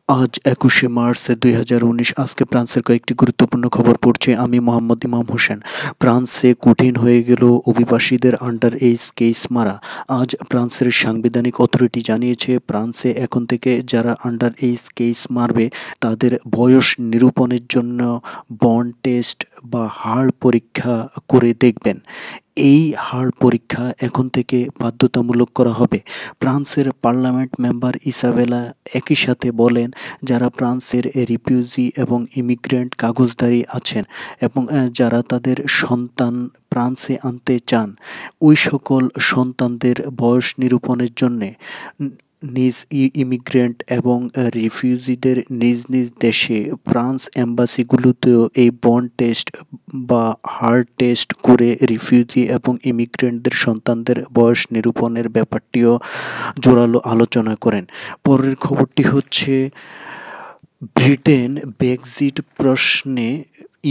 আজ ২১শে মার্চ ২০১৯। আজকে ফ্রান্সের কয়েকটি গুরুত্বপূর্ণ খবর পড়ছি আমি মোহাম্মদ ইমাম হোসেন। ফ্রান্সে কঠিন হয়ে গেল অভিবাসীদের আন্ডার এজ কেস মারা। আজ ফ্রান্সের সাংবিধানিক অথরিটি জানিয়েছে ফ্রান্সে এখন থেকে যারা আন্ডার এজ কেস মারবে তাদের বয়স নিরূপণের জন্য বর্ন টেস্ট বা হাড় পরীক্ষা করে দেখবেন। এই হাড় পরীক্ষা এখন থেকে বাধ্যতামূলক করা হবে। ফ্রান্সের পার্লামেন্ট মেম্বার ইসাবেলা একই সাথে বলেন, যারা ফ্রান্সের রিফিউজি এবং ইমিগ্রেন্ট কাগজধারী আছেন এবং যারা তাদের সন্তান ফ্রান্সে আনতে চান, ওই সকল সন্তানদের বয়স নিরূপণের জন্যে নিজ ইমিগ্রেন্ট এবং রিফিউজিদের নিজ নিজ দেশে ফ্রান্স এম্বাসিগুলোতেও এই বর্ন টেস্ট বা হার্ট টেস্ট করে রিফিউজি এবং ইমিগ্রেন্টদের সন্তানদের বয়স নিরূপণের ব্যাপারটিও জোরালো আলোচনা করেন। পরের খবরটি হচ্ছে, ব্রিটেন ব্রেক্সিট প্রশ্নে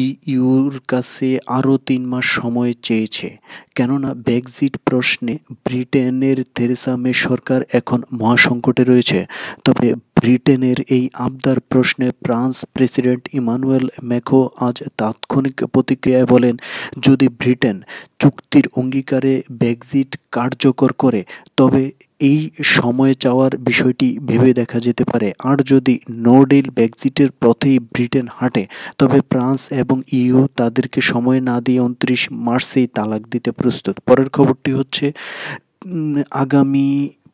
ইইউর কাছে আরও ৩ মাস সময় চেয়েছে। কেননা ব্রেক্সিট প্রশ্নে ব্রিটেনের থেরেসা মে সরকার এখন মহাসংকটে রয়েছে। তবে ব্রিটেনের এই আবদার প্রশ্নে ফ্রান্স প্রেসিডেন্ট ইমানুয়েল ম্যাক্রো আজ তাৎক্ষণিক প্রতিক্রিয়ায় বলেন, যদি ব্রিটেন চুক্তির অঙ্গীকারে ব্রেক্সিট কার্যকর করে তবে এই সময় চাওয়ার বিষয়টি ভেবে দেখা যেতে পারে। আর যদি নো ডিল ব্রেক্সিটের পথেই ব্রিটেন হাঁটে তবে ফ্রান্স এবং ইইউ তাদেরকে সময় না দিয়ে ২৯ মার্চেই তালাক দিতে প্রস্তুত। পরের খবরটি হচ্ছে, আগামী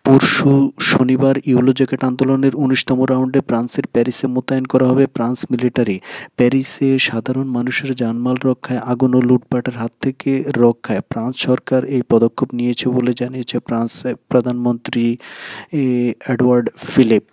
পরশু শনিবার ইয়েলো জ্যাকেট আন্দোলনের ১৯তম রাউন্ডে ফ্রান্সের প্যারিসে মোতায়েন করা হবে ফ্রান্স মিলিটারি। প্যারিসে সাধারণ মানুষের জানমাল রক্ষায়, আগুন ও লুটপাটের হাত থেকে রক্ষায় ফ্রান্স সরকার এই পদক্ষেপ নিয়েছে বলে জানিয়েছে ফ্রান্সের প্রধানমন্ত্রী এডওয়ার্ড ফিলিপ।